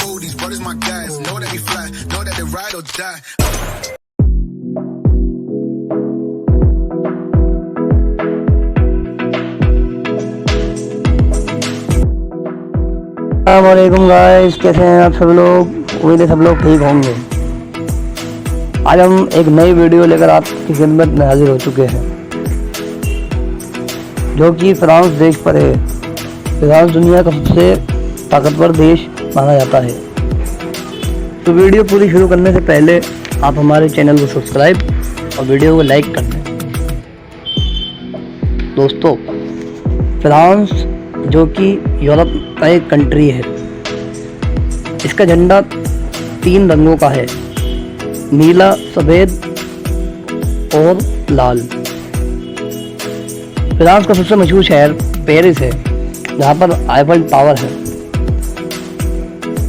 cool, these brothers my guys. Know that we fly, know that they ride or die. अस्सलामुअलैकुम guys, कैसे हैं आप सब लोग। उम्मीद है सब लोग ठीक होंगे। आज हम एक नई वीडियो लेकर आपकी खिदमत में हाजिर हो चुके हैं, जो कि फ्रांस देश पर है। फ्रांस दुनिया का सबसे ताकतवर देश माना जाता है। तो वीडियो पूरी शुरू करने से पहले आप हमारे चैनल को सब्सक्राइब और वीडियो को लाइक कर दें। दोस्तों, फ्रांस जो कि यूरोप का एक कंट्री है, इसका झंडा 3 रंगों का है, नीला, सफ़ेद और लाल। फ्रांस का सबसे मशहूर शहर पेरिस है, जहाँ पर आईफल टावर है।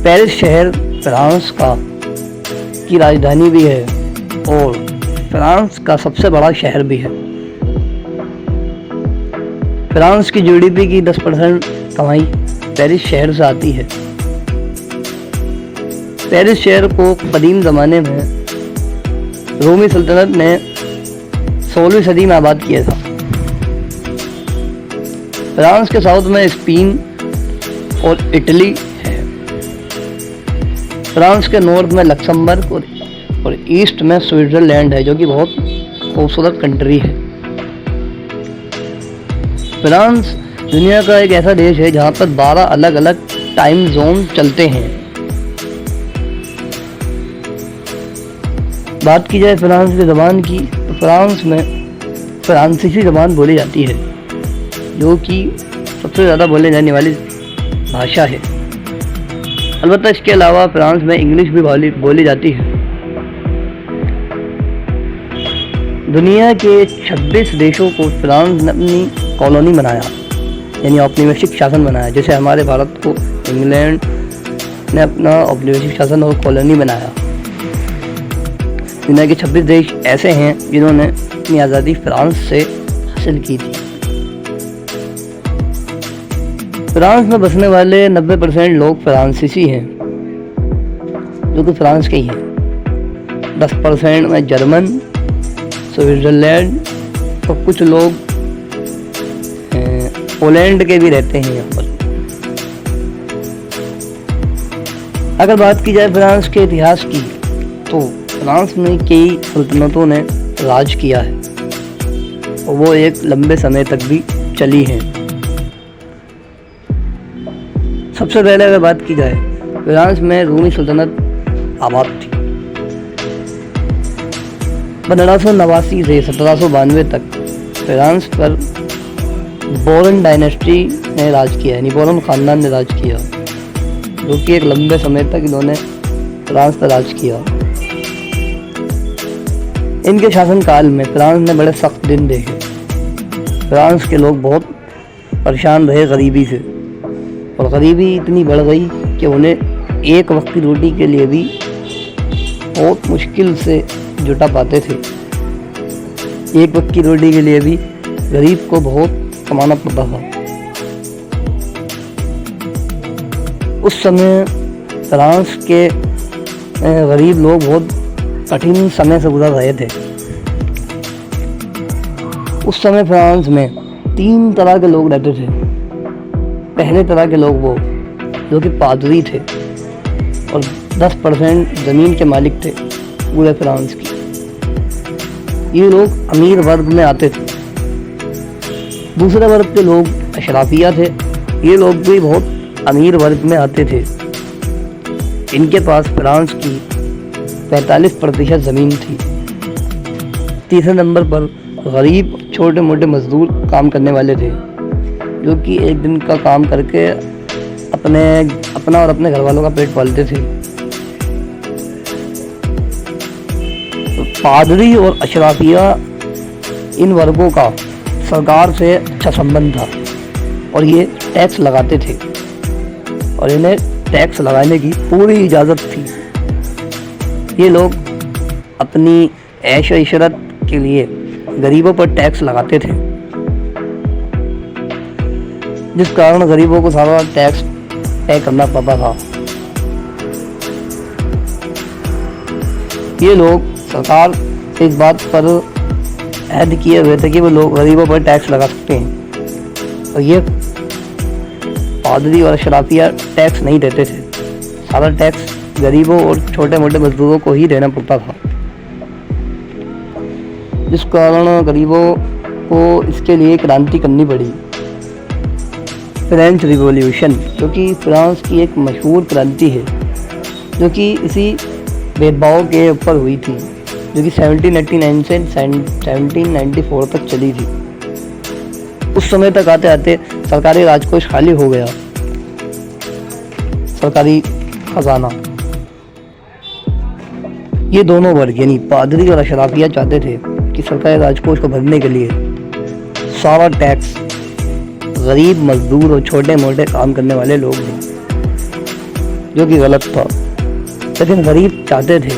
पेरिस शहर फ्रांस की राजधानी भी है और फ्रांस का सबसे बड़ा शहर भी है। फ्रांस की जीडीपी की 10% कमाई पेरिस शहर से आती है। पेरिस शहर को कदीम ज़माने में रोमी सल्तनत ने 16वीं सदी में आबाद किया था। फ्रांस के साउथ में स्पेन और इटली है। फ्रांस के नॉर्थ में लक्समबर्ग और ईस्ट में स्विट्ज़रलैंड है, जो कि बहुत खूबसूरत कंट्री है। फ्रांस दुनिया का एक ऐसा देश है जहाँ पर 12 अलग अलग टाइम जोन चलते हैं। बात की जाए फ्रांस की ज़बान की, तो फ्रांस में फ्रांसीसी ज़बान बोली जाती है, जो कि सबसे ज़्यादा बोले जाने वाली भाषा है। अलबत्ता इसके अलावा फ्रांस में इंग्लिश भी बोली जाती है। दुनिया के 26 देशों को फ्रांस ने अपनी कॉलोनी बनाया, यानी औपनिवेशिक शासन बनाया। जैसे हमारे भारत को इंग्लैंड ने अपना औपनिवेशिक शासन और कॉलोनी बनाया। दुनिया के 26 देश ऐसे हैं जिन्होंने अपनी आज़ादी फ्रांस से हासिल की थी। फ्रांस में बसने वाले 90% लोग फ्रांसीसी हैं, जो कि फ्रांस के ही हैं। 10% में जर्मन, स्विट्ज़रलैंड और कुछ लोग पोलैंड के भी रहते हैं यहाँ पर। अगर बात की जाए फ्रांस के इतिहास की, तो फ्रांस में कई सल्तनतों ने राज किया है और वो एक लंबे समय तक भी चली हैं। सबसे पहले अगर बात की जाए, फ्रांस में रोमी सल्तनत आबाद थी। 1589 से 1792 तक फ्रांस पर बोरन डायनेस्टी ने राज किया, यानी बोरन ख़ानदान ने राज किया, जो कि एक लंबे समय तक इन्होंने फ्रांस पर राज किया। इनके शासनकाल में फ्रांस ने बड़े सख्त दिन देखे। फ्रांस के लोग बहुत परेशान रहे गरीबी से, और गरीबी इतनी बढ़ गई कि उन्हें एक वक्त की रोटी के लिए भी बहुत मुश्किल से जुटा पाते थे। एक वक्त की रोटी के लिए भी गरीब को बहुत कमाना पड़ता था। उस समय फ्रांस के गरीब लोग बहुत कठिन समय से गुजर रहे थे। उस समय फ्रांस में 3 तरह के लोग रहते थे। पहले तरह के लोग वो जो कि पादरी थे और 10% ज़मीन के मालिक थे पूरे फ्रांस की। ये लोग अमीर वर्ग में आते थे। दूसरे वर्ग के लोग अशराफिया थे। ये लोग भी बहुत अमीर वर्ग में आते थे। इनके पास फ्रांस की 45% ज़मीन थी। तीसरे नंबर पर गरीब छोटे मोटे मजदूर काम करने वाले थे, जो कि एक दिन का काम करके अपना और अपने घर वालों का पेट पालते थे। तो पादरी और अशराफिया इन वर्गों का सरकार से अच्छा संबंध था और ये टैक्स लगाते थे और इन्हें टैक्स लगाने की पूरी इजाज़त थी। ये लोग अपनी ऐश व इशरत के लिए गरीबों पर टैक्स लगाते थे, जिस कारण गरीबों को सारा टैक्स पे करना पड़ता था। ये लोग सरकार से इस बात पर ऐड किए हुए थे कि वो लोग गरीबों पर टैक्स लगा सकते हैं, और ये पादरी और अशराफिया टैक्स नहीं देते थे। सारा टैक्स गरीबों और छोटे मोटे मजदूरों को ही देना पड़ता था, जिस कारण गरीबों को इसके लिए क्रांति करनी पड़ी। फ्रेंच रिवॉल्यूशन, जो कि फ्रांस की एक मशहूर क्रांति है, जो कि इसी भेदभाव के ऊपर हुई थी, जो कि 1789 से 1794 तक चली थी। उस समय तक आते आते सरकारी राजकोष खाली हो गया, सरकारी खजाना। ये दोनों वर्ग यानी पादरी और अशराफिया चाहते थे कि सरकारी राजकोष को भरने के लिए सारा टैक्स गरीब मजदूर और छोटे मोटे काम करने वाले लोग दें, जो कि गलत था। लेकिन गरीब चाहते थे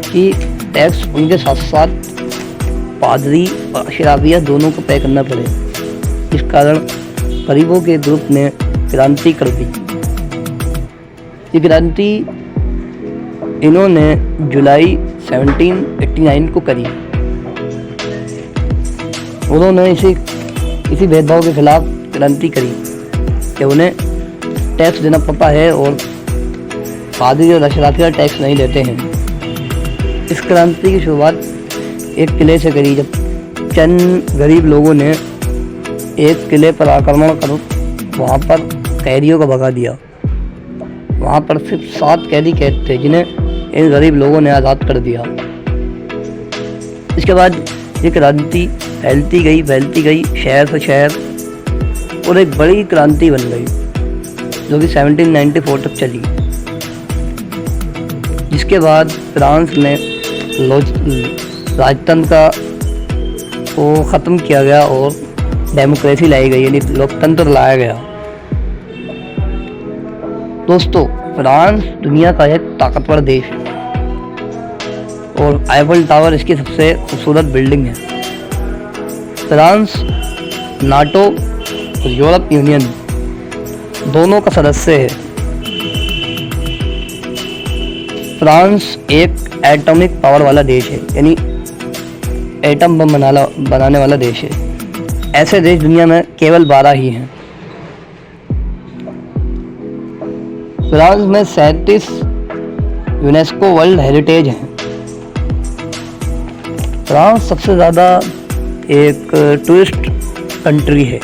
कि टैक्स उनके साथ साथ पादरी और अशराफिया दोनों को पे करना पड़े। इस कारण गरीबों के ग्रुप ने क्रांति कर दी। ये क्रांति इन्होंने जुलाई 1789 को करी। उन्होंने इसी भेदभाव के खिलाफ क्रांति करी कि उन्हें टैक्स देना पड़ता है और पादरी और अशराफिया टैक्स नहीं देते हैं। इस क्रांति की शुरुआत एक किले से करी, जब चंद गरीब लोगों ने एक किले पर आक्रमण कर वहाँ पर कैदियों को भगा दिया। वहाँ पर सिर्फ 7 कैदी कैद थे, जिन्हें इन गरीब लोगों ने आज़ाद कर दिया। इसके बाद ये क्रांति फैलती गई शहर से शहर, और एक बड़ी क्रांति बन गई, जो कि 1794 तक चली। जिसके बाद फ्रांस में राजतंत्र का को ख़त्म किया गया और डेमोक्रेसी लाई गई, यानी लोकतंत्र लाया गया। दोस्तों, फ्रांस दुनिया का एक ताकतवर देश है और आईफल टावर इसकी सबसे खूबसूरत बिल्डिंग है। फ्रांस नाटो और यूरोप यूनियन दोनों का सदस्य है। फ्रांस एक एटॉमिक पावर वाला देश है, यानी एटम बम बनाने वाला देश है। ऐसे देश दुनिया में केवल 12 ही हैं। फ्रांस में 37 यूनेस्को वर्ल्ड हेरिटेज हैं। फ्रांस सबसे ज़्यादा एक टूरिस्ट कंट्री है।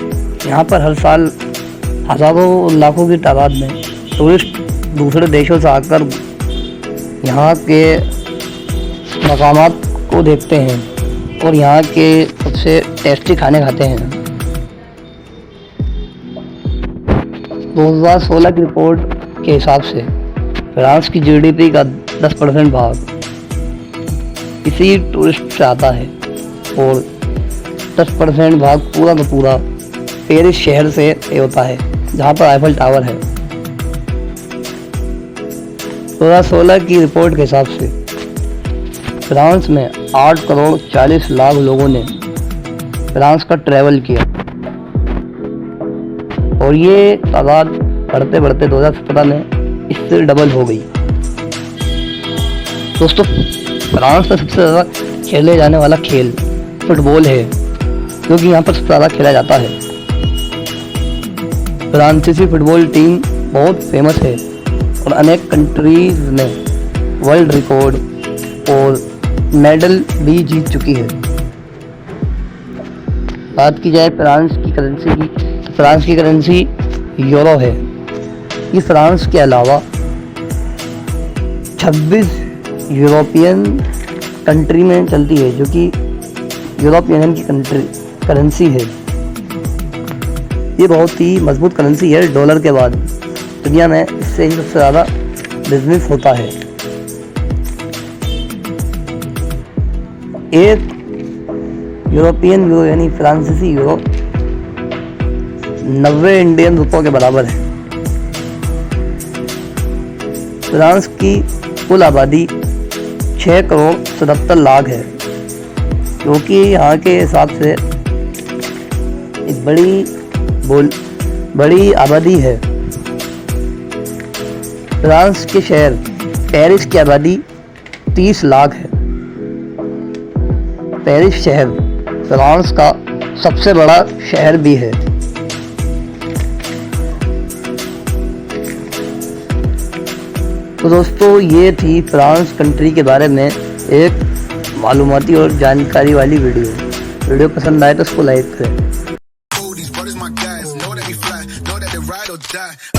यहाँ पर हर साल हज़ारों लाखों की तादाद में टूरिस्ट दूसरे देशों से आकर यहाँ के मकामात को देखते हैं और यहाँ के सबसे टेस्टी खाने खाते हैं। 2016 की रिपोर्ट के हिसाब से फ्रांस की जीडीपी का 10% भाग इसी टूरिस्ट से आता है और 10% भाग पूरा का पूरा पेरिस शहर से होता है, जहाँ पर आईफल टावर है। 2016 की रिपोर्ट के हिसाब से फ्रांस में 8 करोड़ 40 लाख लोगों ने फ्रांस का ट्रैवल किया और ये तादाद बढ़ते बढ़ते 2017 में इससे डबल हो गई। दोस्तों, फ्रांस में सबसे ज़्यादा खेले जाने वाला खेल फुटबॉल है, जो कि यहाँ पर सबसे ज़्यादा खेला जाता है। फ्रांसीसी फुटबॉल टीम बहुत फेमस है और अनेक कंट्रीज में वर्ल्ड रिकॉर्ड और मेडल भी जीत चुकी है। बात की जाए फ्रांस की करेंसी की, तो फ्रांस की करेंसी यूरो है। ये फ्रांस के अलावा 26 यूरोपियन कंट्री में चलती है, जो कि यूरोप यूनियन की करेंसी है। ये बहुत ही मजबूत करेंसी है। डॉलर के बाद दुनिया में इससे ही सबसे ज़्यादा बिजनेस होता है। एक यूरोपियन यूरो यानी फ्रांसीसी यूरो 90 इंडियन रुपयों के बराबर है। फ्रांस की कुल आबादी 6 करोड़ 77 लाख है, जो कि यहाँ के हिसाब से एक बड़ी आबादी है। फ्रांस के शहर पेरिस की आबादी 30 लाख है। पेरिस शहर फ्रांस का सबसे बड़ा शहर भी है। तो दोस्तों ये थी फ्रांस कंट्री के बारे में एक मालूमाती और जानकारी वाली वीडियो पसंद आए तो उसको लाइक करें। These brothers my guys, know that we fly, know that they ride or die.